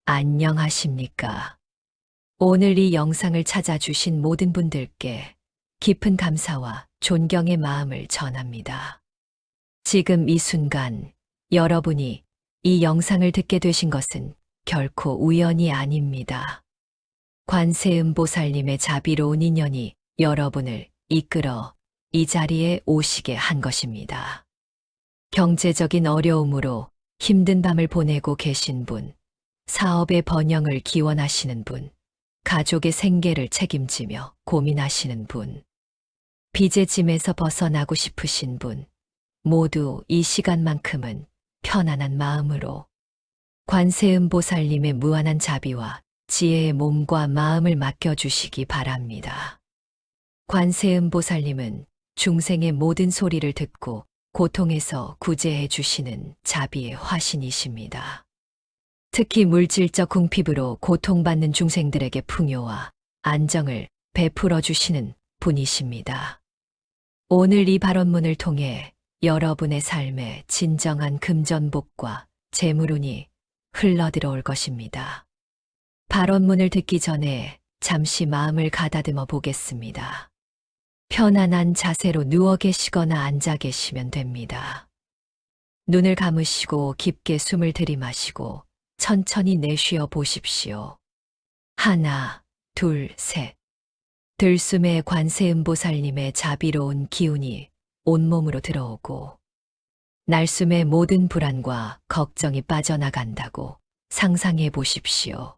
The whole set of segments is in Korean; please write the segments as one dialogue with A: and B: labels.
A: 안녕하십니까. 오늘 이 영상을 찾아주신 모든 분들께 깊은 감사와 존경의 마음을 전합니다. 지금 이 순간 여러분이 이 영상을 듣게 되신 것은 결코 우연이 아닙니다. 관세음보살님의 자비로운 인연이 여러분을 이끌어 이 자리에 오시게 한 것입니다. 경제적인 어려움으로 힘든 밤을 보내고 계신 분, 사업의 번영을 기원하시는 분, 가족의 생계를 책임지며 고민하시는 분, 빚의 짐에서 벗어나고 싶으신 분, 모두 이 시간만큼은 편안한 마음으로 관세음보살님의 무한한 자비와 지혜의 몸과 마음을 맡겨주시기 바랍니다. 관세음보살님은 중생의 모든 소리를 듣고 고통에서 구제해 주시는 자비의 화신이십니다. 특히 물질적 궁핍으로 고통받는 중생들에게 풍요와 안정을 베풀어 주시는 분이십니다. 오늘 이 발언문을 통해 여러분의 삶에 진정한 금전복과 재물운이 흘러들어올 것입니다. 발언문을 듣기 전에 잠시 마음을 가다듬어 보겠습니다. 편안한 자세로 누워 계시거나 앉아 계시면 됩니다. 눈을 감으시고 깊게 숨을 들이마시고 천천히 내쉬어 보십시오. 하나, 둘, 셋. 들숨에 관세음보살님의 자비로운 기운이 온몸으로 들어오고 날숨의 모든 불안과 걱정이 빠져나간다고 상상해 보십시오.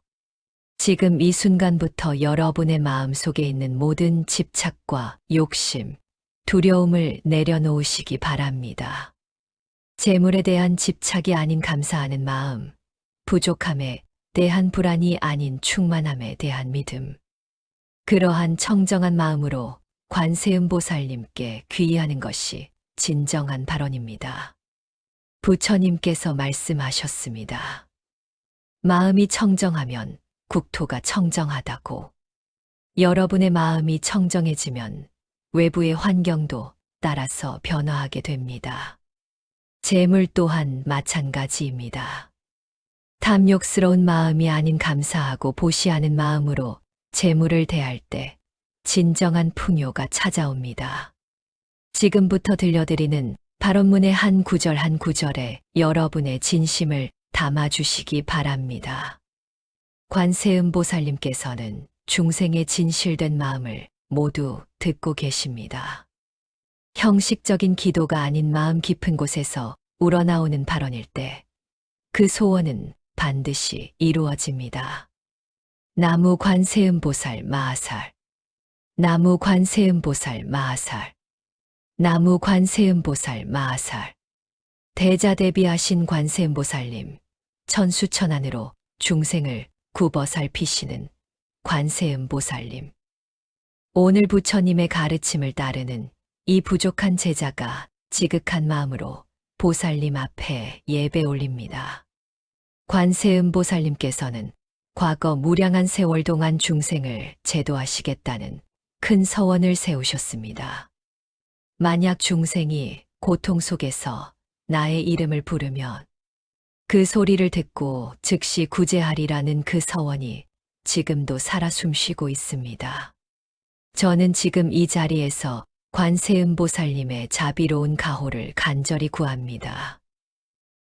A: 지금 이 순간부터 여러분의 마음 속에 있는 모든 집착과 욕심, 두려움을 내려놓으시기 바랍니다. 재물에 대한 집착이 아닌 감사하는 마음, 부족함에 대한 불안이 아닌 충만함에 대한 믿음. 그러한 청정한 마음으로 관세음보살님께 귀의하는 것이 진정한 발언입니다. 부처님께서 말씀하셨습니다. 마음이 청정하면 국토가 청정하다고. 여러분의 마음이 청정해지면 외부의 환경도 따라서 변화하게 됩니다. 재물 또한 마찬가지입니다. 탐욕스러운 마음이 아닌 감사하고 보시하는 마음으로 재물을 대할 때 진정한 풍요가 찾아옵니다. 지금부터 들려드리는 발언문의 한 구절 한 구절에 여러분의 진심을 담아주시기 바랍니다. 관세음보살님께서는 중생의 진실된 마음을 모두 듣고 계십니다. 형식적인 기도가 아닌 마음 깊은 곳에서 우러나오는 발언일 때 그 소원은 반드시 이루어집니다. 나무 관세음보살 마하살, 나무 관세음보살 마하살, 나무 관세음보살 마하살. 대자대비하신 관세음보살님, 천수천안으로 중생을 굽어 살피시는 관세음보살님. 오늘 부처님의 가르침을 따르는 이 부족한 제자가 지극한 마음으로 보살님 앞에 예배 올립니다. 관세음보살님께서는 과거 무량한 세월 동안 중생을 제도하시겠다는 큰 서원을 세우셨습니다. 만약 중생이 고통 속에서 나의 이름을 부르면 그 소리를 듣고 즉시 구제하리라는 그 서원이 지금도 살아 숨쉬고 있습니다. 저는 지금 이 자리에서 관세음보살님의 자비로운 가호를 간절히 구합니다.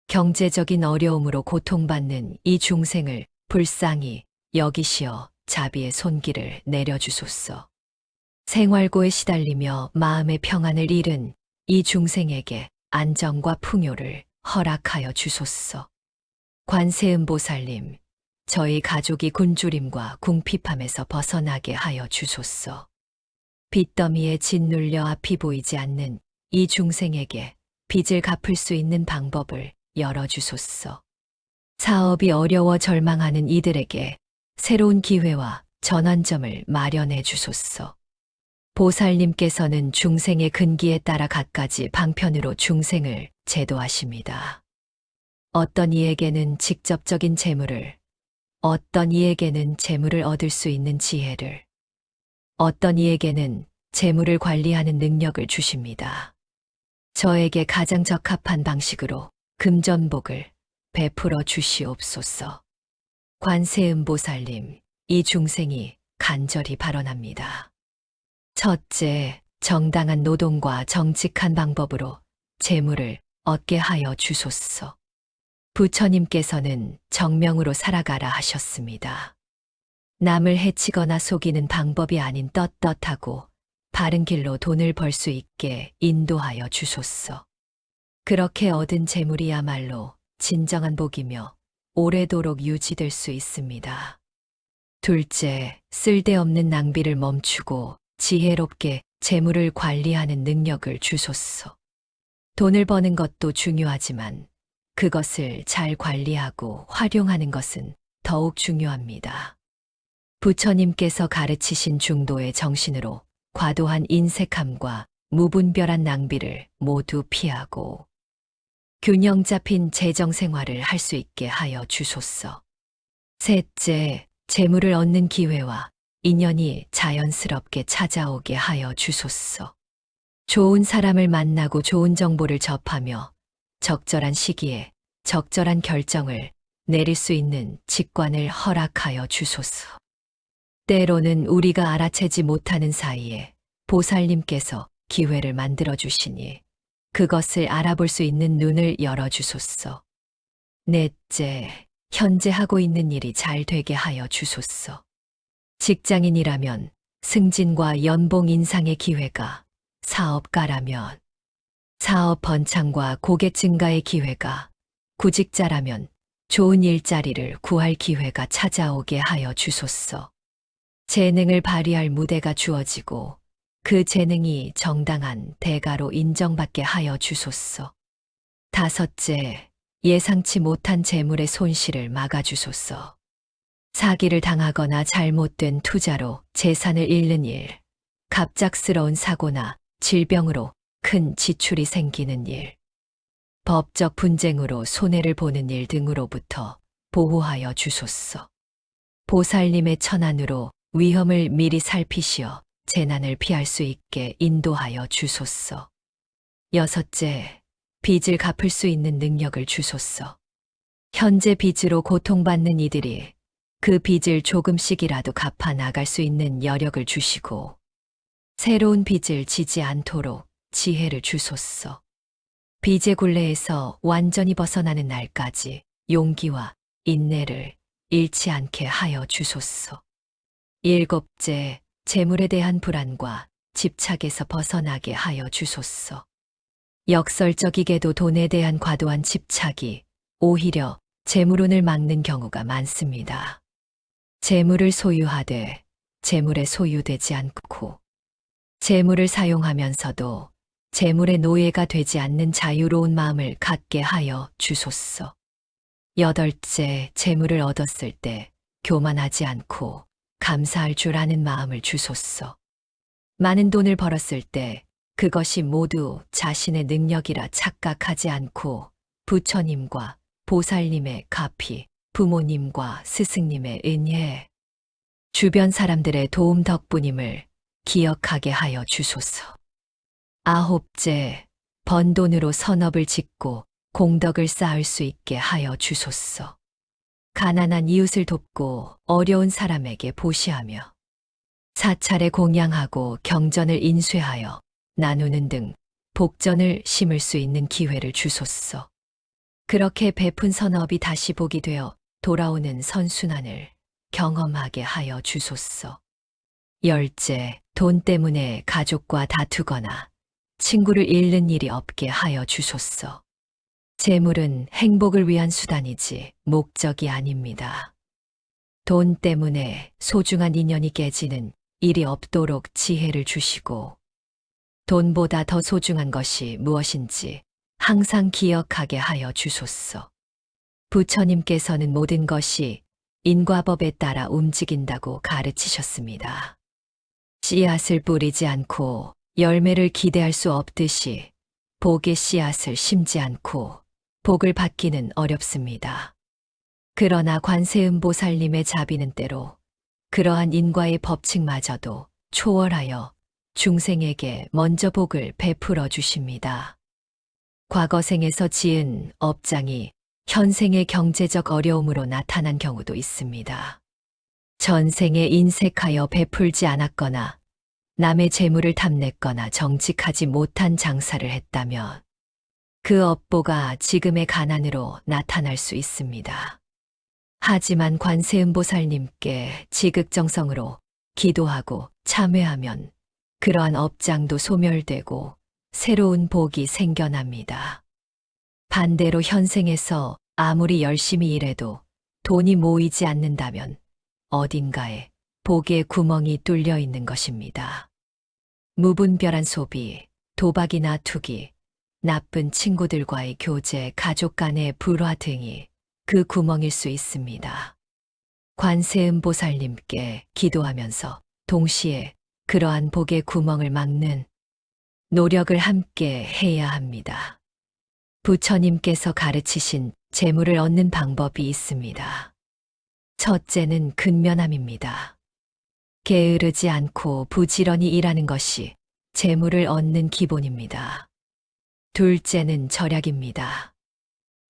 A: 경제적인 어려움으로 고통받는 이 중생을 불쌍히 여기시어 자비의 손길을 내려주소서. 생활고에 시달리며 마음의 평안을 잃은 이 중생에게 안정과 풍요를 허락하여 주소서. 관세음보살님, 저희 가족이 굶주림과 궁핍함에서 벗어나게 하여 주소서. 빚더미에 짓눌려 앞이 보이지 않는 이 중생에게 빚을 갚을 수 있는 방법을 열어주소서. 사업이 어려워 절망하는 이들에게 새로운 기회와 전환점을 마련해 주소서. 보살님께서는 중생의 근기에 따라 갖가지 방편으로 중생을 제도하십니다. 어떤 이에게는 직접적인 재물을, 어떤 이에게는 재물을 얻을 수 있는 지혜를, 어떤 이에게는 재물을 관리하는 능력을 주십니다. 저에게 가장 적합한 방식으로 금전복을 베풀어 주시옵소서. 관세음보살님, 이 중생이 간절히 발언합니다. 첫째, 정당한 노동과 정직한 방법으로 재물을 얻게 하여 주소서. 부처님께서는 정명으로 살아가라 하셨습니다. 남을 해치거나 속이는 방법이 아닌 떳떳하고 바른 길로 돈을 벌 수 있게 인도하여 주소서. 그렇게 얻은 재물이야말로 진정한 복이며 오래도록 유지될 수 있습니다. 둘째, 쓸데없는 낭비를 멈추고 지혜롭게 재물을 관리하는 능력을 주소서. 돈을 버는 것도 중요하지만 그것을 잘 관리하고 활용하는 것은 더욱 중요합니다. 부처님께서 가르치신 중도의 정신으로 과도한 인색함과 무분별한 낭비를 모두 피하고 균형 잡힌 재정 생활을 할 수 있게 하여 주소서. 셋째, 재물을 얻는 기회와 인연이 자연스럽게 찾아오게 하여 주소서. 좋은 사람을 만나고 좋은 정보를 접하며 적절한 시기에 적절한 결정을 내릴 수 있는 직관을 허락하여 주소서. 때로는 우리가 알아채지 못하는 사이에 보살님께서 기회를 만들어 주시니 그것을 알아볼 수 있는 눈을 열어주소서. 넷째, 현재 하고 있는 일이 잘 되게 하여 주소서. 직장인이라면 승진과 연봉 인상의 기회가, 사업가라면 사업 번창과 고객 증가의 기회가, 구직자라면 좋은 일자리를 구할 기회가 찾아오게 하여 주소서. 재능을 발휘할 무대가 주어지고 그 재능이 정당한 대가로 인정받게 하여 주소서. 다섯째, 예상치 못한 재물의 손실을 막아주소서. 사기를 당하거나 잘못된 투자로 재산을 잃는 일, 갑작스러운 사고나 질병으로 큰 지출이 생기는 일, 법적 분쟁으로 손해를 보는 일 등으로부터 보호하여 주소서. 보살님의 천안으로 위험을 미리 살피시어 재난을 피할 수 있게 인도하여 주소서. 여섯째, 빚을 갚을 수 있는 능력을 주소서. 현재 빚으로 고통받는 이들이 그 빚을 조금씩이라도 갚아 나갈 수 있는 여력을 주시고 새로운 빚을 지지 않도록 지혜를 주소서. 빚의 굴레에서 완전히 벗어나는 날까지 용기와 인내를 잃지 않게 하여 주소서. 일곱째, 재물에 대한 불안과 집착에서 벗어나게 하여 주소서. 역설적이게도 돈에 대한 과도한 집착이 오히려 재물운을 막는 경우가 많습니다. 재물을 소유하되 재물에 소유되지 않고 재물을 사용하면서도 재물의 노예가 되지 않는 자유로운 마음을 갖게 하여 주소서. 여덟째, 재물을 얻었을 때 교만하지 않고 감사할 줄 아는 마음을 주소서. 많은 돈을 벌었을 때 그것이 모두 자신의 능력이라 착각하지 않고 부처님과 보살님의 가피, 부모님과 스승님의 은혜, 주변 사람들의 도움 덕분임을 기억하게 하여 주소서. 아홉째, 번 돈으로 선업을 짓고 공덕을 쌓을 수 있게 하여 주소서. 가난한 이웃을 돕고 어려운 사람에게 보시하며 사찰에 공양하고 경전을 인쇄하여 나누는 등 복전을 심을 수 있는 기회를 주소서. 그렇게 베푼 선업이 다시 복이 되어 돌아오는 선순환을 경험하게 하여 주소서. 열째, 돈 때문에 가족과 다투거나 친구를 잃는 일이 없게 하여 주소서. 재물은 행복을 위한 수단이지 목적이 아닙니다. 돈 때문에 소중한 인연이 깨지는 일이 없도록 지혜를 주시고 돈보다 더 소중한 것이 무엇인지 항상 기억하게 하여 주소서. 부처님께서는 모든 것이 인과법에 따라 움직인다고 가르치셨습니다. 씨앗을 뿌리지 않고 열매를 기대할 수 없듯이 복의 씨앗을 심지 않고 복을 받기는 어렵습니다. 그러나 관세음보살님의 자비는 때로 그러한 인과의 법칙마저도 초월하여 중생에게 먼저 복을 베풀어 주십니다. 과거 생에서 지은 업장이 현생의 경제적 어려움으로 나타난 경우도 있습니다. 전생에 인색하여 베풀지 않았거나 남의 재물을 탐냈거나 정직하지 못한 장사를 했다면 그 업보가 지금의 가난으로 나타날 수 있습니다. 하지만 관세음보살님께 지극정성으로 기도하고 참회하면 그러한 업장도 소멸되고 새로운 복이 생겨납니다. 반대로 현생에서 아무리 열심히 일해도 돈이 모이지 않는다면 어딘가에 복의 구멍이 뚫려 있는 것입니다. 무분별한 소비, 도박이나 투기, 나쁜 친구들과의 교제, 가족 간의 불화 등이 그 구멍일 수 있습니다. 관세음보살님께 기도하면서 동시에 그러한 복의 구멍을 막는 노력을 함께 해야 합니다. 부처님께서 가르치신 재물을 얻는 방법이 있습니다. 첫째는 근면함입니다. 게으르지 않고 부지런히 일하는 것이 재물을 얻는 기본입니다. 둘째는 절약입니다.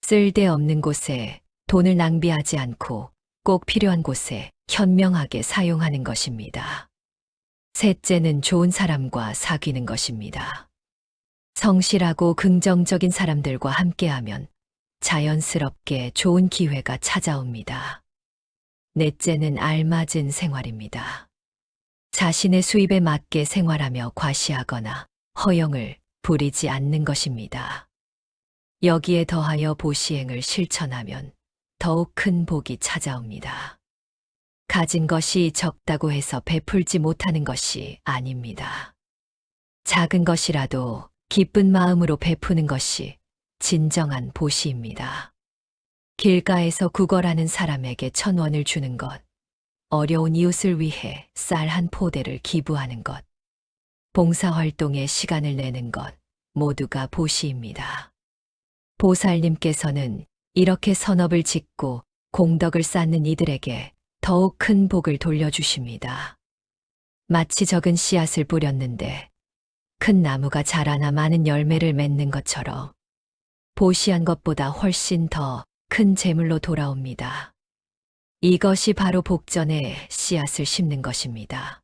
A: 쓸데없는 곳에 돈을 낭비하지 않고 꼭 필요한 곳에 현명하게 사용하는 것입니다. 셋째는 좋은 사람과 사귀는 것입니다. 성실하고 긍정적인 사람들과 함께하면 자연스럽게 좋은 기회가 찾아옵니다. 넷째는 알맞은 생활입니다. 자신의 수입에 맞게 생활하며 과시하거나 허영을 부리지 않는 것입니다. 여기에 더하여 보시행을 실천하면 더욱 큰 복이 찾아옵니다. 가진 것이 적다고 해서 베풀지 못하는 것이 아닙니다. 작은 것이라도 기쁜 마음으로 베푸는 것이 진정한 보시입니다. 길가에서 구걸하는 사람에게 1,000원을 주는 것, 어려운 이웃을 위해 쌀 한 포대를 기부하는 것, 봉사활동에 시간을 내는 것 모두가 보시입니다. 보살님께서는 이렇게 선업을 짓고 공덕을 쌓는 이들에게 더욱 큰 복을 돌려주십니다. 마치 적은 씨앗을 뿌렸는데 큰 나무가 자라나 많은 열매를 맺는 것처럼 보시한 것보다 훨씬 더 큰 재물로 돌아옵니다. 이것이 바로 복전에 씨앗을 심는 것입니다.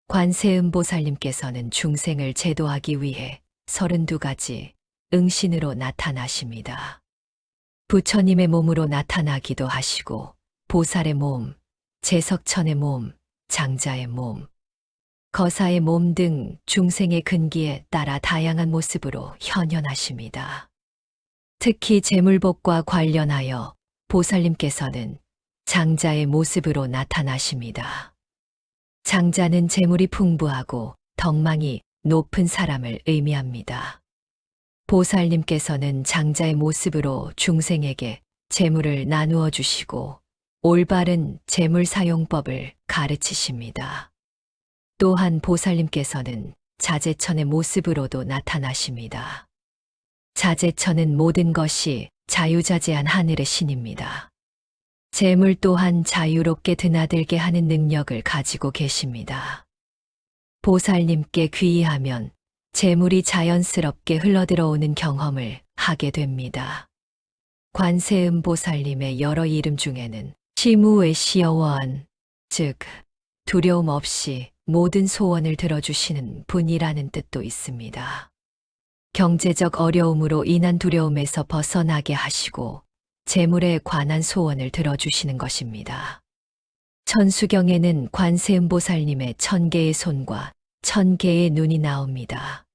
A: 관세음보살님께서는 중생을 제도하기 위해 32가지 응신으로 나타나십니다. 부처님의 몸으로 나타나기도 하시고 보살의 몸, 제석천의 몸, 장자의 몸, 거사의 몸 등 중생의 근기에 따라 다양한 모습으로 현현하십니다. 특히 재물복과 관련하여 보살님께서는 장자의 모습으로 나타나십니다. 장자는 재물이 풍부하고 덕망이 높은 사람을 의미합니다. 보살님께서는 장자의 모습으로 중생에게 재물을 나누어 주시고 올바른 재물 사용법을 가르치십니다. 또한 보살님께서는 자제천의 모습으로도 나타나십니다. 자제천은 모든 것이 자유자재한 하늘의 신입니다. 재물 또한 자유롭게 드나들게 하는 능력을 가지고 계십니다. 보살님께 귀의하면 재물이 자연스럽게 흘러들어오는 경험을 하게 됩니다. 관세음보살님의 여러 이름 중에는 시무의 시여원, 즉 두려움 없이 모든 소원을 들어주시는 분이라는 뜻도 있습니다. 경제적 어려움으로 인한 두려움에서 벗어나게 하시고 재물에 관한 소원을 들어주시는 것입니다. 천수경에는 관세음보살님의 1,000개의 손과 1,000개의 눈이 나옵니다.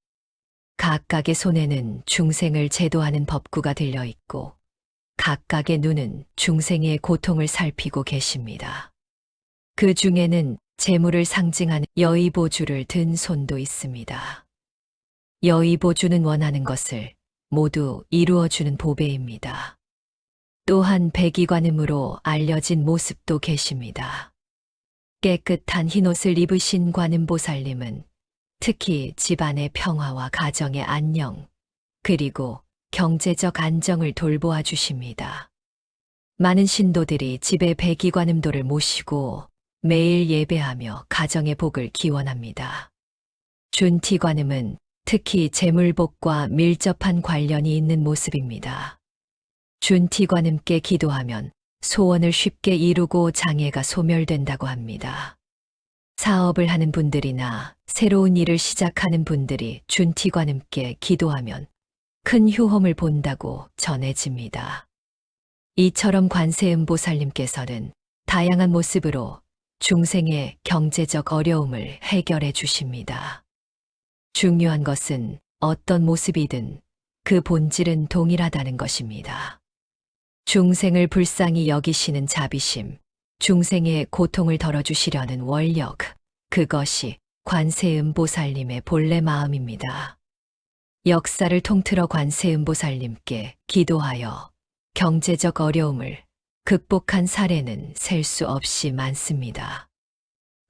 A: 각각의 손에는 중생을 제도하는 법구가 들려 있고 각각의 눈은 중생의 고통을 살피고 계십니다. 그 중에는 재물을 상징하는 여의보주를 든 손도 있습니다. 여의보주는 원하는 것을 모두 이루어주는 보배입니다. 또한 백이관음으로 알려진 모습도 계십니다. 깨끗한 흰옷을 입으신 관음보살님은 특히 집안의 평화와 가정의 안녕, 그리고 경제적 안정을 돌보아 주십니다. 많은 신도들이 집에 백이관음도를 모시고 매일 예배하며 가정의 복을 기원합니다. 준티관음은 특히 재물복과 밀접한 관련이 있는 모습입니다. 준티관음께 기도하면 소원을 쉽게 이루고 장애가 소멸된다고 합니다. 사업을 하는 분들이나 새로운 일을 시작하는 분들이 준티관음께 기도하면 큰 효험을 본다고 전해집니다. 이처럼 관세음보살님께서는 다양한 모습으로 중생의 경제적 어려움을 해결해 주십니다. 중요한 것은 어떤 모습이든 그 본질은 동일하다는 것입니다. 중생을 불쌍히 여기시는 자비심, 중생의 고통을 덜어주시려는 원력, 그것이 관세음보살님의 본래 마음입니다. 역사를 통틀어 관세음보살님께 기도하여 경제적 어려움을 극복한 사례는 셀 수 없이 많습니다.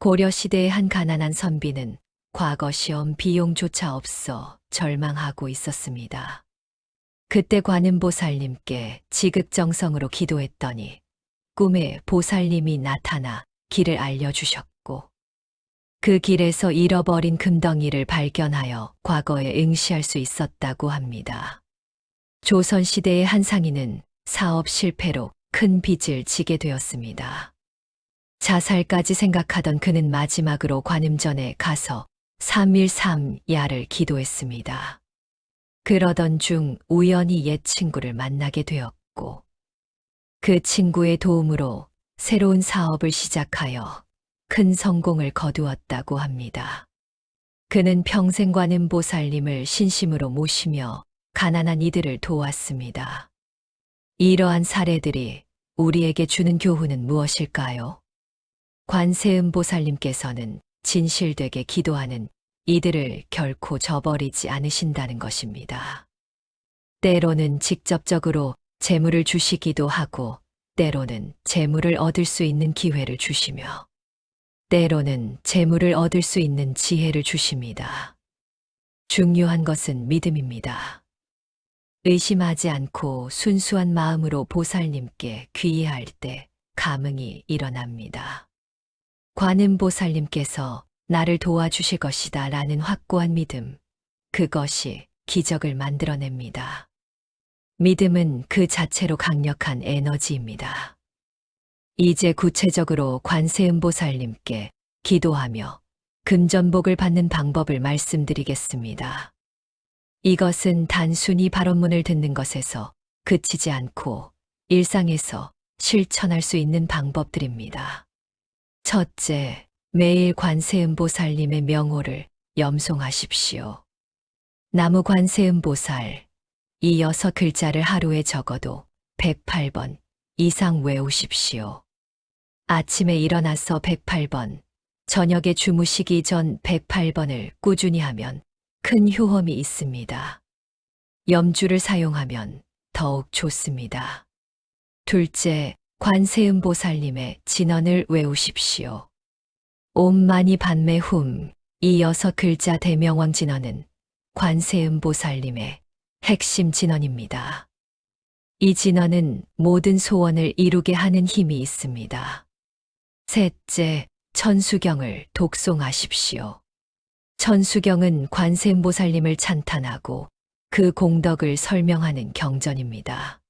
A: 고려시대의 한 가난한 선비는 과거 시험 비용조차 없어 절망하고 있었습니다. 그때 관음보살님께 지극정성으로 기도했더니 꿈에 보살님이 나타나 길을 알려주셨고 그 길에서 잃어버린 금덩이를 발견하여 과거에 응시할 수 있었다고 합니다. 조선시대의 한 상인은 사업 실패로 큰 빚을 지게 되었습니다. 자살까지 생각하던 그는 마지막으로 관음전에 가서 3일3야를 기도했습니다. 그러던 중 우연히 옛 친구를 만나게 되었고 그 친구의 도움으로 새로운 사업을 시작하여 큰 성공을 거두었다고 합니다. 그는 평생 관음보살님을 신심으로 모시며 가난한 이들을 도왔습니다. 이러한 사례들이 우리에게 주는 교훈은 무엇일까요? 관세음보살님께서는 진실되게 기도하는 이들을 결코 저버리지 않으신다는 것입니다. 때로는 직접적으로 재물을 주시기도 하고, 때로는 재물을 얻을 수 있는 기회를 주시며, 때로는 재물을 얻을 수 있는 지혜를 주십니다. 중요한 것은 믿음입니다. 의심하지 않고 순수한 마음으로 보살님께 귀의할 때 감흥이 일어납니다. 관음보살님께서 나를 도와주실 것이다 라는 확고한 믿음, 그것이 기적을 만들어냅니다. 믿음은 그 자체로 강력한 에너지입니다. 이제 구체적으로 관세음보살님께 기도하며 금전복을 받는 방법을 말씀드리겠습니다. 이것은 단순히 발언문을 듣는 것에서 그치지 않고 일상에서 실천할 수 있는 방법들입니다. 첫째, 매일 관세음보살님의 명호를 염송하십시오. 나무 관세음보살, 이 6글자를 하루에 적어도 108번 이상 외우십시오. 아침에 일어나서 108번, 저녁에 주무시기 전 108번을 꾸준히 하면 큰 효험이 있습니다. 염주를 사용하면 더욱 좋습니다. 둘째, 관세음보살님의 진언을 외우십시오. 옴 마니 반매 훔, 이 6글자 대명왕 진언은 관세음보살님의 핵심 진언입니다. 이 진언은 모든 소원을 이루게 하는 힘이 있습니다. 셋째, 천수경을 독송하십시오. 천수경은 관세음보살님을 찬탄하고 그 공덕을 설명하는 경전입니다.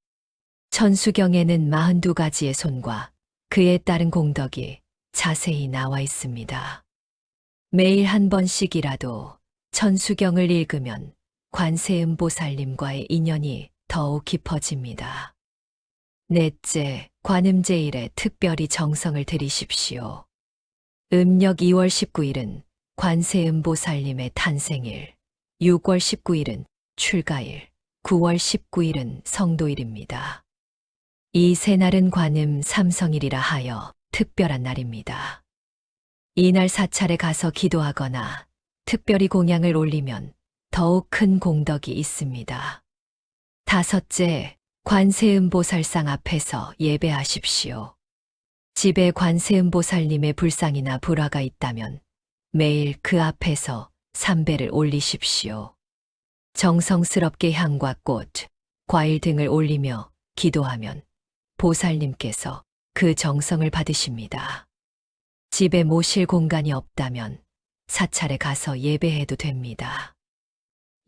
A: 천수경에는 42가지의 손과 그에 따른 공덕이 자세히 나와 있습니다. 매일 한 번씩이라도 천수경을 읽으면 관세음보살님과의 인연이 더욱 깊어집니다. 넷째, 관음제일에 특별히 정성을 들이십시오. 음력 2월 19일은 관세음보살님의 탄생일, 6월 19일은 출가일, 9월 19일은 성도일입니다. 이 세 날은 관음 삼성일이라 하여 특별한 날입니다. 이날 사찰에 가서 기도하거나 특별히 공양을 올리면 더욱 큰 공덕이 있습니다. 다섯째, 관세음보살상 앞에서 예배하십시오. 집에 관세음보살님의 불상이나 불화가 있다면 매일 그 앞에서 삼배를 올리십시오. 정성스럽게 향과 꽃, 과일 등을 올리며 기도하면 보살님께서 그 정성을 받으십니다. 집에 모실 공간이 없다면 사찰에 가서 예배해도 됩니다.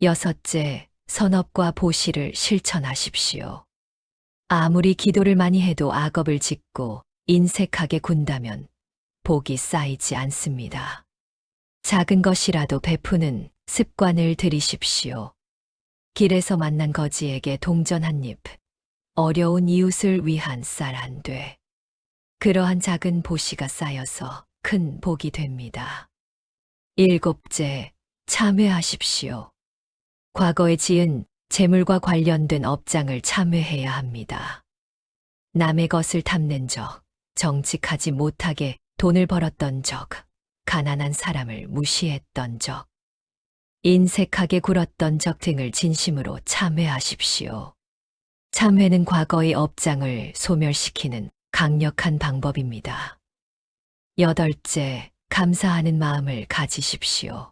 A: 여섯째, 선업과 보시를 실천하십시오. 아무리 기도를 많이 해도 악업을 짓고 인색하게 군다면 복이 쌓이지 않습니다. 작은 것이라도 베푸는 습관을 들이십시오. 길에서 만난 거지에게 동전 한 입, 어려운 이웃을 위한 쌀 한 돼. 그러한 작은 보시가 쌓여서 큰 복이 됩니다. 일곱째, 참회하십시오. 과거에 지은 재물과 관련된 업장을 참회해야 합니다. 남의 것을 탐낸 적, 정직하지 못하게 돈을 벌었던 적, 가난한 사람을 무시했던 적, 인색하게 굴었던 적 등을 진심으로 참회하십시오. 참회는 과거의 업장을 소멸시키는 강력한 방법입니다. 여덟째, 감사하는 마음을 가지십시오.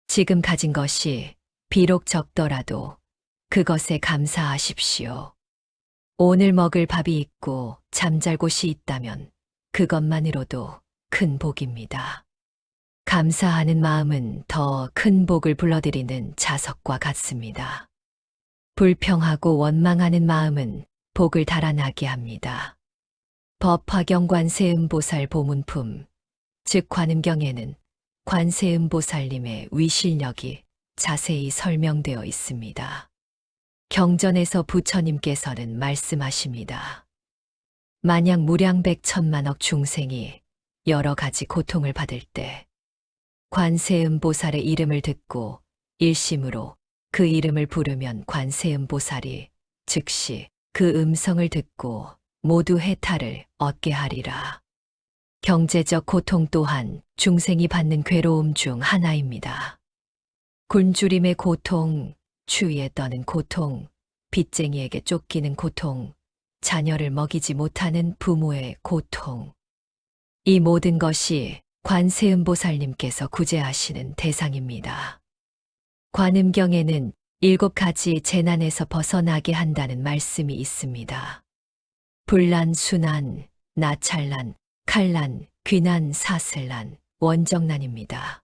A: 지금 가진 것이 비록 적더라도 그것에 감사하십시오. 오늘 먹을 밥이 있고 잠잘 곳이 있다면 그것만으로도 큰 복입니다. 감사하는 마음은 더 큰 복을 불러들이는 자석과 같습니다. 불평하고 원망하는 마음은 복을 달아나게 합니다. 법화경 관세음보살 보문품, 즉 관음경에는 관세음보살님의 위실력이 자세히 설명되어 있습니다. 경전에서 부처님께서는 말씀하십니다. 만약 무량백천만억 중생이 여러 가지 고통을 받을 때 관세음보살의 이름을 듣고 일심으로 그 이름을 부르면 관세음보살이 즉시 그 음성을 듣고 모두 해탈을 얻게 하리라. 경제적 고통 또한 중생이 받는 괴로움 중 하나입니다. 굶주림의 고통, 추위에 떠는 고통, 빚쟁이에게 쫓기는 고통, 자녀를 먹이지 못하는 부모의 고통. 이 모든 것이 관세음보살님께서 구제하시는 대상입니다. 관음경에는 7가지 재난에서 벗어나게 한다는 말씀이 있습니다. 불난, 순난, 나찰난, 칼난, 귀난, 사슬난, 원정난입니다.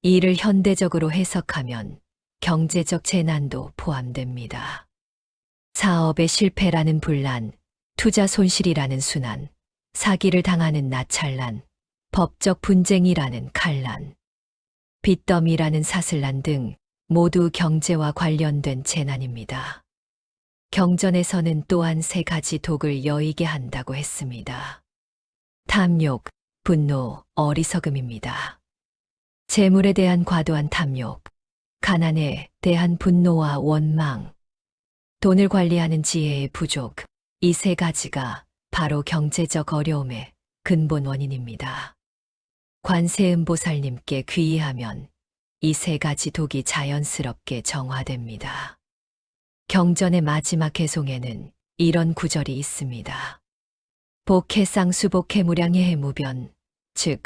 A: 이를 현대적으로 해석하면 경제적 재난도 포함됩니다. 사업의 실패라는 불난, 투자 손실이라는 순난, 사기를 당하는 나찰난, 법적 분쟁이라는 칼난, 빚더미라는 사슬난 등 모두 경제와 관련된 재난입니다. 경전에서는 또한 3가지 독을 여의게 한다고 했습니다. 탐욕, 분노, 어리석음입니다. 재물에 대한 과도한 탐욕, 가난에 대한 분노와 원망, 돈을 관리하는 지혜의 부족, 이 3가지가 바로 경제적 어려움의 근본 원인입니다. 관세음보살님께 귀의하면 이 3가지 독이 자연스럽게 정화됩니다. 경전의 마지막 개송에는 이런 구절이 있습니다. 복해쌍수복해 무량의 해무변, 즉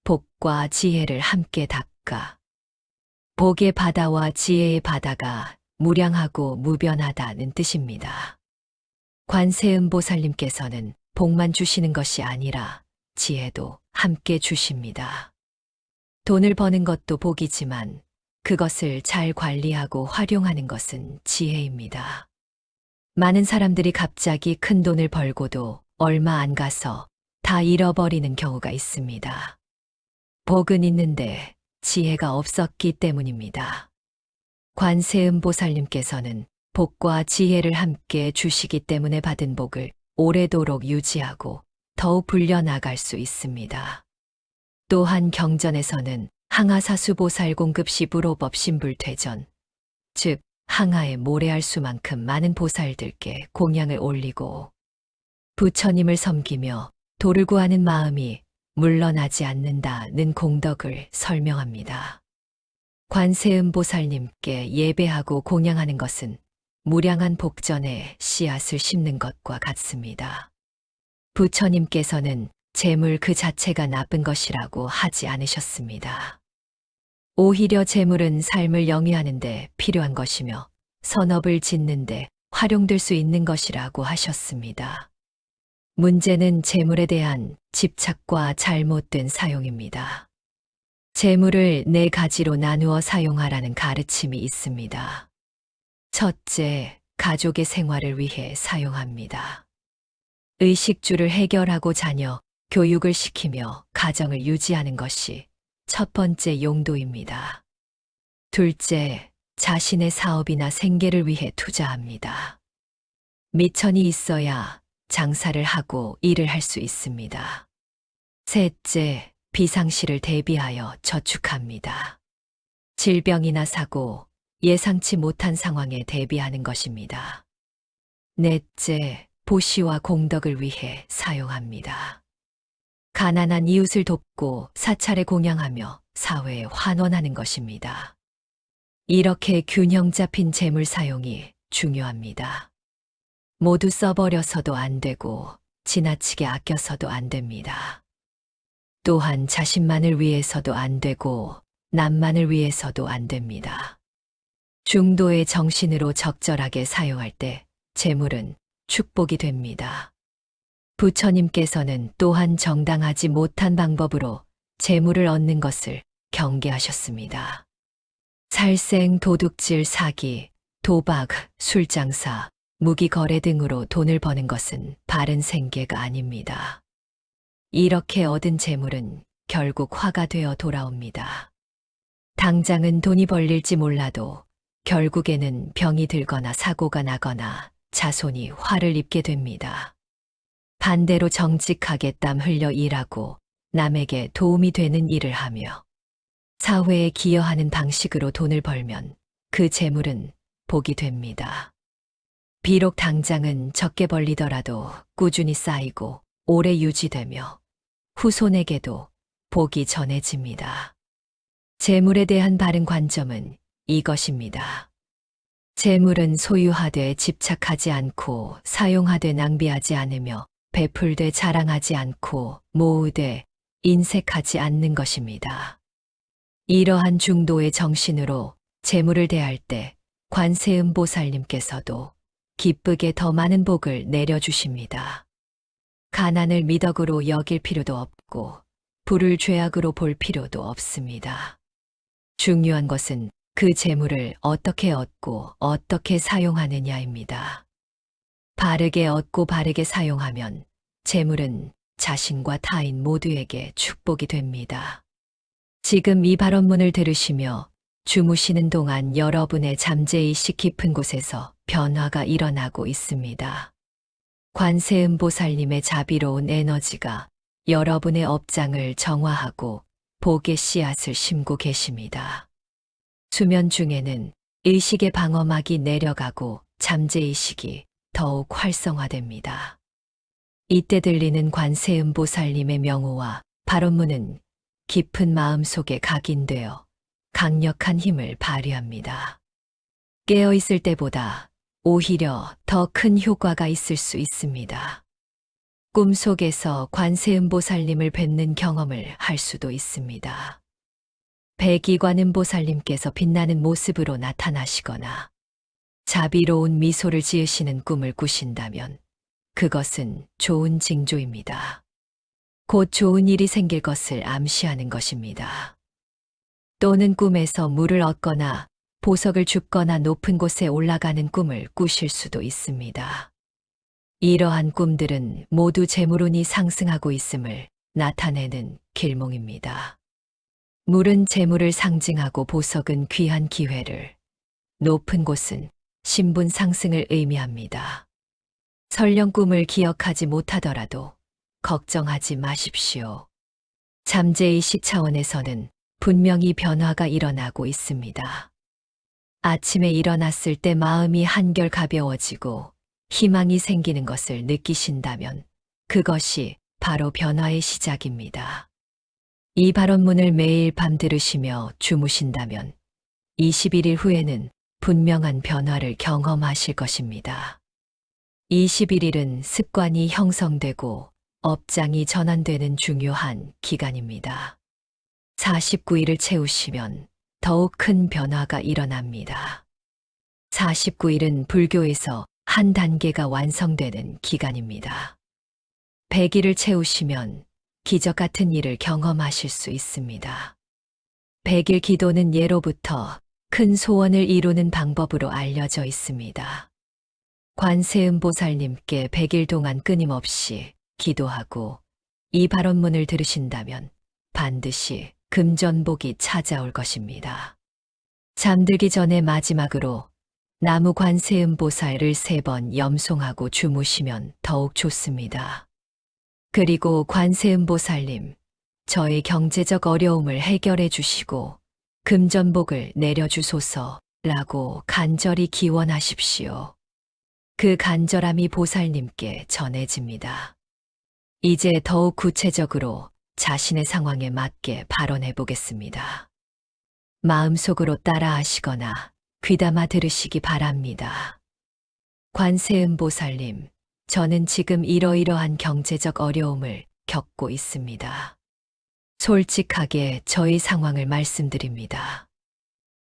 A: 복과 지혜를 함께 닦아. 복의 바다와 지혜의 바다가 무량하고 무변하다는 뜻입니다. 관세음보살님께서는 복만 주시는 것이 아니라 지혜도 함께 주십니다. 돈을 버는 것도 복이지만 그것을 잘 관리하고 활용하는 것은 지혜입니다. 많은 사람들이 갑자기 큰 돈을 벌고도 얼마 안 가서 다 잃어버리는 경우가 있습니다. 복은 있는데 지혜가 없었기 때문입니다. 관세음보살님께서는 복과 지혜를 함께 주시기 때문에 받은 복을 오래도록 유지하고 더욱 불려나갈 수 있습니다. 또한 경전에서는 항아사수보살 공급시 불호법 신불퇴전, 즉 항아에 모래알 수만큼 많은 보살들께 공양을 올리고 부처님을 섬기며 도를 구하는 마음이 물러나지 않는다는 공덕을 설명합니다. 관세음보살님께 예배하고 공양하는 것은 무량한 복전에 씨앗을 심는 것과 같습니다. 부처님께서는 재물 그 자체가 나쁜 것이라고 하지 않으셨습니다. 오히려 재물은 삶을 영위하는 데 필요한 것이며 선업을 짓는 데 활용될 수 있는 것이라고 하셨습니다. 문제는 재물에 대한 집착과 잘못된 사용입니다. 재물을 4가지로 나누어 사용하라는 가르침이 있습니다. 첫째, 가족의 생활을 위해 사용합니다. 의식주를 해결하고 자녀 교육을 시키며 가정을 유지하는 것이 첫 번째 용도입니다. 둘째, 자신의 사업이나 생계를 위해 투자합니다. 미천이 있어야 장사를 하고 일을 할 수 있습니다. 셋째, 비상시를 대비하여 저축합니다. 질병이나 사고, 예상치 못한 상황에 대비하는 것입니다. 넷째, 보시와 공덕을 위해 사용합니다. 가난한 이웃을 돕고 사찰에 공양하며 사회에 환원하는 것입니다. 이렇게 균형 잡힌 재물 사용이 중요합니다. 모두 써버려서도 안 되고 지나치게 아껴서도 안 됩니다. 또한 자신만을 위해서도 안 되고 남만을 위해서도 안 됩니다. 중도의 정신으로 적절하게 사용할 때 재물은 축복이 됩니다. 부처님께서는 또한 정당하지 못한 방법으로 재물을 얻는 것을 경계하셨습니다. 살생, 도둑질, 사기, 도박, 술장사, 무기거래 등으로 돈을 버는 것은 바른 생계가 아닙니다. 이렇게 얻은 재물은 결국 화가 되어 돌아옵니다. 당장은 돈이 벌릴지 몰라도 결국에는 병이 들거나 사고가 나거나 자손이 화를 입게 됩니다. 반대로 정직하게 땀 흘려 일하고 남에게 도움이 되는 일을 하며 사회에 기여하는 방식으로 돈을 벌면 그 재물은 복이 됩니다. 비록 당장은 적게 벌리더라도 꾸준히 쌓이고 오래 유지되며 후손에게도 복이 전해집니다. 재물에 대한 바른 관점은 이것입니다. 재물은 소유하되 집착하지 않고 사용하되 낭비하지 않으며 베풀되 자랑하지 않고 모으되 인색하지 않는 것입니다. 이러한 중도의 정신으로 재물을 대할 때 관세음보살님께서도 기쁘게 더 많은 복을 내려주십니다. 가난을 미덕으로 여길 필요도 없고 불을 죄악으로 볼 필요도 없습니다. 중요한 것은 그 재물을 어떻게 얻고 어떻게 사용하느냐입니다. 바르게 얻고 바르게 사용하면 재물은 자신과 타인 모두에게 축복이 됩니다. 지금 이 발언문을 들으시며 주무시는 동안 여러분의 잠재의식 깊은 곳에서 변화가 일어나고 있습니다. 관세음보살님의 자비로운 에너지가 여러분의 업장을 정화하고 복의 씨앗을 심고 계십니다. 수면 중에는 의식의 방어막이 내려가고 잠재의식이 더욱 활성화됩니다. 이때 들리는 관세음보살님의 명호와 발언문은 깊은 마음속에 각인되어 강력한 힘을 발휘합니다. 깨어있을 때보다 오히려 더 큰 효과가 있을 수 있습니다. 꿈속에서 관세음보살님을 뵙는 경험을 할 수도 있습니다. 백이관음보살님께서 빛나는 모습으로 나타나시거나 자비로운 미소를 지으시는 꿈을 꾸신다면 그것은 좋은 징조입니다. 곧 좋은 일이 생길 것을 암시하는 것입니다. 또는 꿈에서 물을 얻거나 보석을 줍거나 높은 곳에 올라가는 꿈을 꾸실 수도 있습니다. 이러한 꿈들은 모두 재물운이 상승하고 있음을 나타내는 길몽입니다. 물은 재물을 상징하고 보석은 귀한 기회를, 높은 곳은 신분 상승을 의미합니다. 설령 꿈을 기억하지 못하더라도 걱정하지 마십시오. 잠재의식 차원에서는 분명히 변화가 일어나고 있습니다. 아침에 일어났을 때 마음이 한결 가벼워지고 희망이 생기는 것을 느끼신다면 그것이 바로 변화의 시작입니다. 이 발언문을 매일 밤 들으시며 주무신다면 21일 후에는 분명한 변화를 경험하실 것입니다. 21일은 습관이 형성되고 업장이 전환되는 중요한 기간입니다. 49일을 채우시면 더욱 큰 변화가 일어납니다. 49일은 불교에서 한 단계가 완성되는 기간입니다. 100일을 채우시면 기적 같은 일을 경험하실 수 있습니다. 100일 기도는 예로부터 큰 소원을 이루는 방법으로 알려져 있습니다. 관세음보살님께 100일 동안 끊임없이 기도하고 이 발언문을 들으신다면 반드시 금전복이 찾아올 것입니다. 잠들기 전에 마지막으로 나무 관세음보살을 3번 염송하고 주무시면 더욱 좋습니다. 그리고 관세음보살님, 저의 경제적 어려움을 해결해 주시고 금전복을 내려주소서라고 간절히 기원하십시오. 그 간절함이 보살님께 전해집니다. 이제 더욱 구체적으로 자신의 상황에 맞게 발언해 보겠습니다. 마음속으로 따라하시거나 귀담아 들으시기 바랍니다. 관세음보살님, 저는 지금 이러이러한 경제적 어려움을 겪고 있습니다. 솔직하게 저의 상황을 말씀드립니다.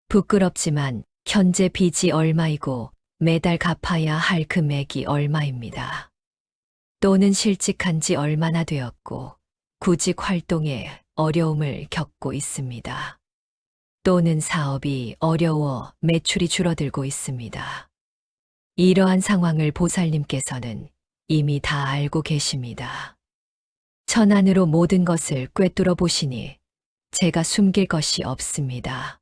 A: 부끄럽지만 현재 빚이 얼마이고 매달 갚아야 할 금액이 얼마입니다. 또는 실직한 지 얼마나 되었고 구직 활동에 어려움을 겪고 있습니다. 또는 사업이 어려워 매출이 줄어들고 있습니다. 이러한 상황을 보살님께서는 이미 다 알고 계십니다. 천안으로 모든 것을 꿰뚫어 보시니 제가 숨길 것이 없습니다.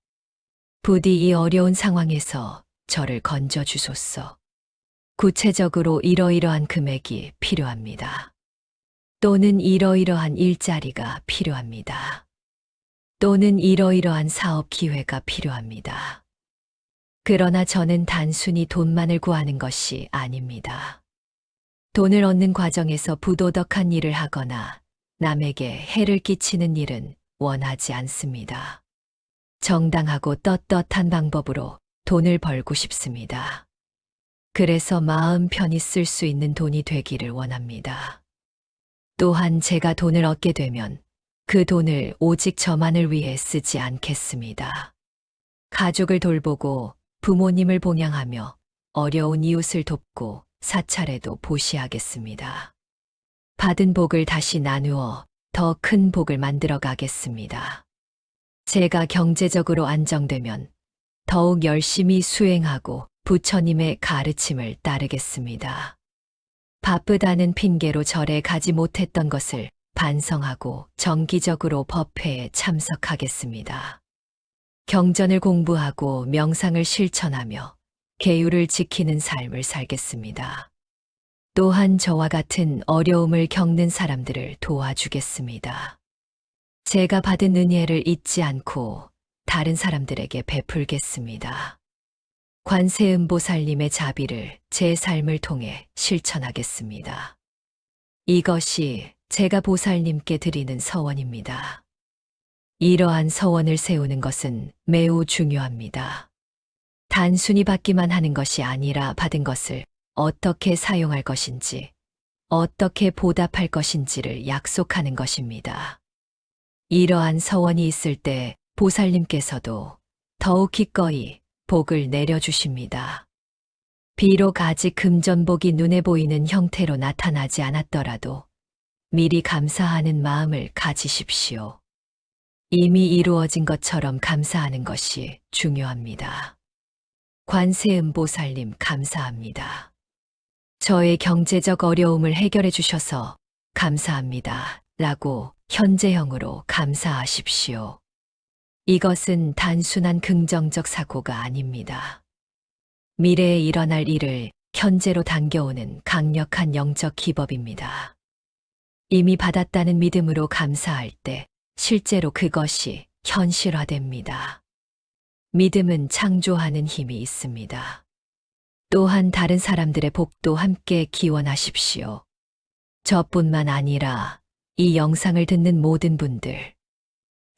A: 부디 이 어려운 상황에서 저를 건져 주소서. 구체적으로 이러이러한 금액이 필요합니다. 또는 이러이러한 일자리가 필요합니다. 또는 이러이러한 사업 기회가 필요합니다. 그러나 저는 단순히 돈만을 구하는 것이 아닙니다. 돈을 얻는 과정에서 부도덕한 일을 하거나 남에게 해를 끼치는 일은 원하지 않습니다. 정당하고 떳떳한 방법으로 돈을 벌고 싶습니다. 그래서 마음 편히 쓸 수 있는 돈이 되기를 원합니다. 또한 제가 돈을 얻게 되면 그 돈을 오직 저만을 위해 쓰지 않겠습니다. 가족을 돌보고 부모님을 봉양하며 어려운 이웃을 돕고 사찰에도 보시하겠습니다. 받은 복을 다시 나누어 더 큰 복을 만들어 가겠습니다. 제가 경제적으로 안정되면 더욱 열심히 수행하고 부처님의 가르침을 따르겠습니다. 바쁘다는 핑계로 절에 가지 못했던 것을 반성하고 정기적으로 법회에 참석하겠습니다. 경전을 공부하고 명상을 실천하며 계율을 지키는 삶을 살겠습니다. 또한 저와 같은 어려움을 겪는 사람들을 도와주겠습니다. 제가 받은 은혜를 잊지 않고 다른 사람들에게 베풀겠습니다. 관세음보살님의 자비를 제 삶을 통해 실천하겠습니다. 이것이 제가 보살님께 드리는 서원입니다. 이러한 서원을 세우는 것은 매우 중요합니다. 단순히 받기만 하는 것이 아니라 받은 것을 어떻게 사용할 것인지, 어떻게 보답할 것인지를 약속하는 것입니다. 이러한 서원이 있을 때 보살님께서도 더욱 기꺼이 복을 내려주십니다. 비록 아직 금전복이 눈에 보이는 형태로 나타나지 않았더라도 미리 감사하는 마음을 가지십시오. 이미 이루어진 것처럼 감사하는 것이 중요합니다. 관세음보살님 감사합니다. 저의 경제적 어려움을 해결해 주셔서 감사합니다. 라고 현재형으로 감사하십시오. 이것은 단순한 긍정적 사고가 아닙니다. 미래에 일어날 일을 현재로 당겨오는 강력한 영적 기법입니다. 이미 받았다는 믿음으로 감사할 때 실제로 그것이 현실화됩니다. 믿음은 창조하는 힘이 있습니다. 또한 다른 사람들의 복도 함께 기원하십시오. 저뿐만 아니라 이 영상을 듣는 모든 분들,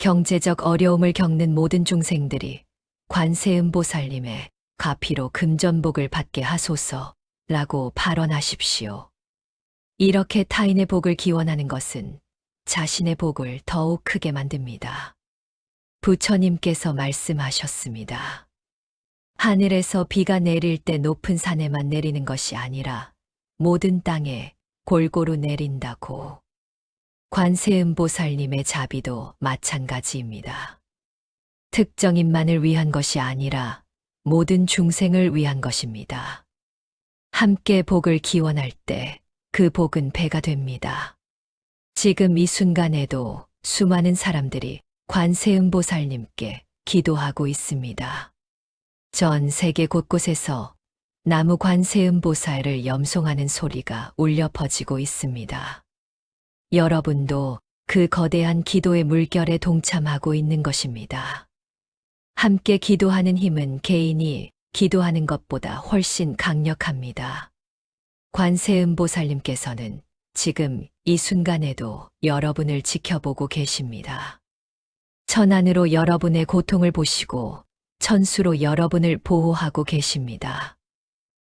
A: 경제적 어려움을 겪는 모든 중생들이 관세음보살님의 가피로 금전복을 받게 하소서라고 발언하십시오. 이렇게 타인의 복을 기원하는 것은 자신의 복을 더욱 크게 만듭니다. 부처님께서 말씀하셨습니다. 하늘에서 비가 내릴 때 높은 산에만 내리는 것이 아니라 모든 땅에 골고루 내린다고. 관세음보살님의 자비도 마찬가지입니다. 특정인만을 위한 것이 아니라 모든 중생을 위한 것입니다. 함께 복을 기원할 때 그 복은 배가 됩니다. 지금 이 순간에도 수많은 사람들이 관세음보살님께 기도하고 있습니다. 전 세계 곳곳에서 나무 관세음보살을 염송하는 소리가 울려 퍼지고 있습니다. 여러분도 그 거대한 기도의 물결에 동참하고 있는 것입니다. 함께 기도하는 힘은 개인이 기도하는 것보다 훨씬 강력합니다. 관세음보살님께서는 지금 이 순간에도 여러분을 지켜보고 계십니다. 천안으로 여러분의 고통을 보시고 천수로 여러분을 보호하고 계십니다.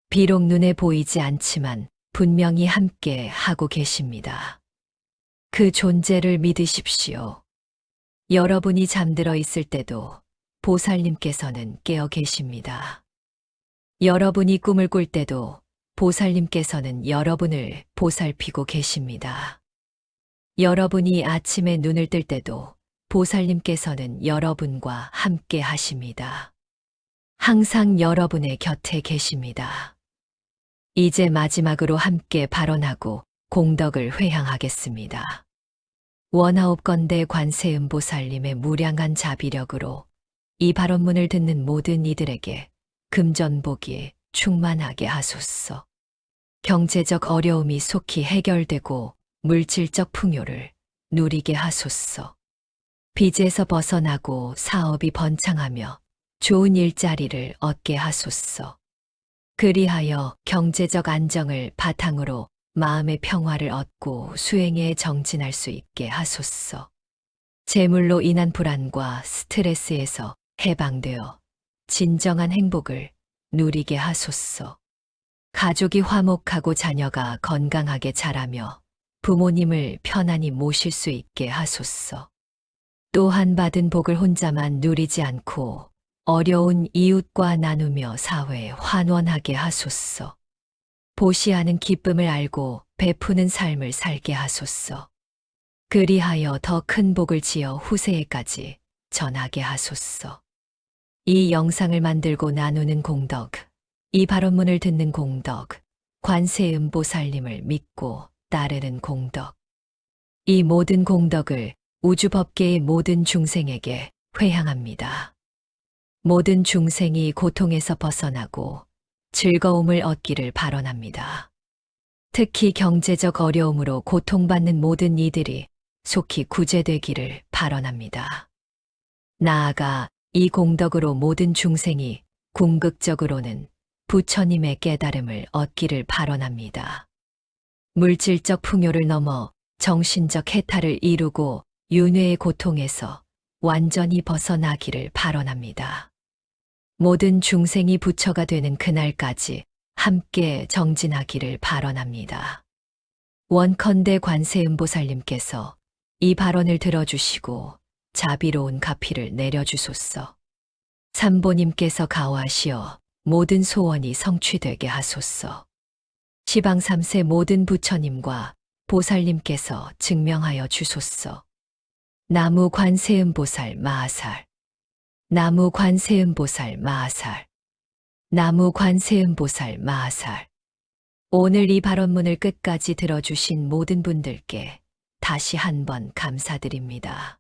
A: 비록 눈에 보이지 않지만 분명히 함께 하고 계십니다. 그 존재를 믿으십시오. 여러분이 잠들어 있을 때도 보살님께서는 깨어 계십니다. 여러분이 꿈을 꿀 때도 보살님께서는 여러분을 보살피고 계십니다. 여러분이 아침에 눈을 뜰 때도 보살님께서는 여러분과 함께 하십니다. 항상 여러분의 곁에 계십니다. 이제 마지막으로 함께 발언하고 공덕을 회향하겠습니다. 원하옵건대 관세음보살님의 무량한 자비력으로 이 발언문을 듣는 모든 이들에게 금전복이 충만하게 하소서. 경제적 어려움이 속히 해결되고 물질적 풍요를 누리게 하소서. 빚에서 벗어나고 사업이 번창하며 좋은 일자리를 얻게 하소서. 그리하여 경제적 안정을 바탕으로 마음의 평화를 얻고 수행에 정진할 수 있게 하소서. 재물로 인한 불안과 스트레스에서 해방되어 진정한 행복을 누리게 하소서. 가족이 화목하고 자녀가 건강하게 자라며 부모님을 편안히 모실 수 있게 하소서. 또한 받은 복을 혼자만 누리지 않고 어려운 이웃과 나누며 사회에 환원하게 하소서. 보시하는 기쁨을 알고 베푸는 삶을 살게 하소서. 그리하여 더 큰 복을 지어 후세에까지 전하게 하소서. 이 영상을 만들고 나누는 공덕, 이 발언문을 듣는 공덕, 관세음보살님을 믿고 따르는 공덕. 이 모든 공덕을 우주법계의 모든 중생에게 회향합니다. 모든 중생이 고통에서 벗어나고 즐거움을 얻기를 발언합니다. 특히 경제적 어려움으로 고통받는 모든 이들이 속히 구제되기를 발언합니다. 나아가 이 공덕으로 모든 중생이 궁극적으로는 부처님의 깨달음을 얻기를 발언합니다. 물질적 풍요를 넘어 정신적 해탈을 이루고 윤회의 고통에서 완전히 벗어나기를 발언합니다. 모든 중생이 부처가 되는 그날까지 함께 정진하기를 발언합니다. 원컨대 관세음보살님께서 이 발언을 들어주시고 자비로운 가피를 내려주소서. 삼보님께서 가호하시어 모든 소원이 성취되게 하소서. 시방 3세 모든 부처님과 보살님께서 증명하여 주소서. 나무 관세음보살 마하살. 나무 관세음보살 마하살. 나무 관세음보살 마하살. 오늘 이 발언문을 끝까지 들어주신 모든 분들께 다시 한번 감사드립니다.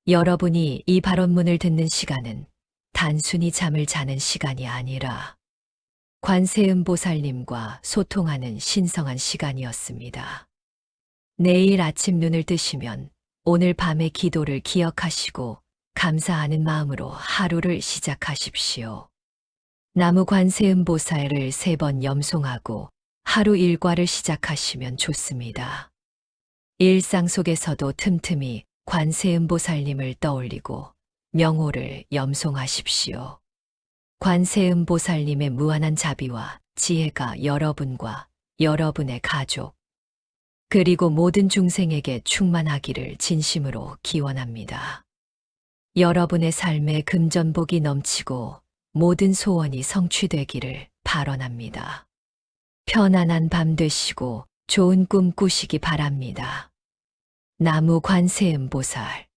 A: 여러분이 이 발언문을 듣는 시간은 단순히 잠을 자는 시간이 아니라 관세음보살님과 소통하는 신성한 시간이었습니다. 내일 아침 눈을 뜨시면 오늘 밤의 기도를 기억하시고 감사하는 마음으로 하루를 시작하십시오. 나무 관세음보살을 3번 염송하고 하루 일과를 시작하시면 좋습니다. 일상 속에서도 틈틈이 관세음보살님을 떠올리고 명호를 염송하십시오. 관세음보살님의 무한한 자비와 지혜가 여러분과 여러분의 가족, 그리고 모든 중생에게 충만하기를 진심으로 기원합니다. 여러분의 삶에 금전복이 넘치고 모든 소원이 성취되기를 발언합니다. 편안한 밤 되시고 좋은 꿈 꾸시기 바랍니다. 나무 관세음보살.